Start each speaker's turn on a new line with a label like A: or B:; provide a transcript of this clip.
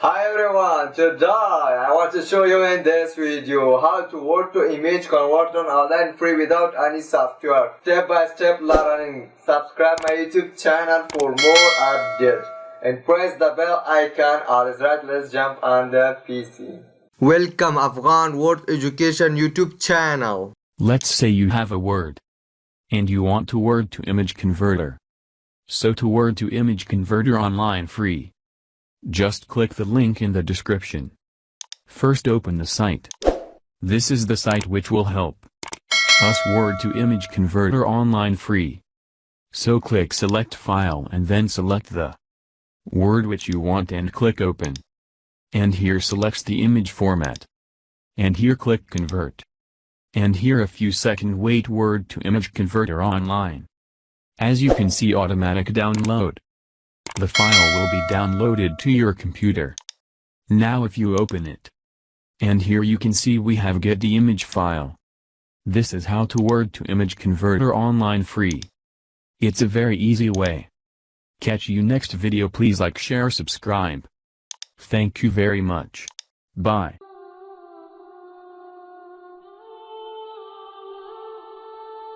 A: Hi everyone, today I want to show you in this video how to Word to image converter online free without any software. Step by step learning. Subscribe my YouTube channel for more updates and press the bell icon. Alright, let's jump on the PC. Welcome Afghan Word Education YouTube channel.
B: Let's say you have a Word and you want to Word to image converter. So to Word to image converter online free. Just click the link in the description. First open the site. This is the site which will help us Word to image converter online free. So click select file and then select the Word which you want and click open. And here selects the image format. And here click convert. And here a few seconds wait Word to image converter online. As you can see automatic download. The file will be downloaded to your computer. Now if you open it. And here you can see we have get the image file. This is how to Word to image converter online free. It's a very easy way. Catch you next video, please like, share, subscribe. Thank you very much. Bye.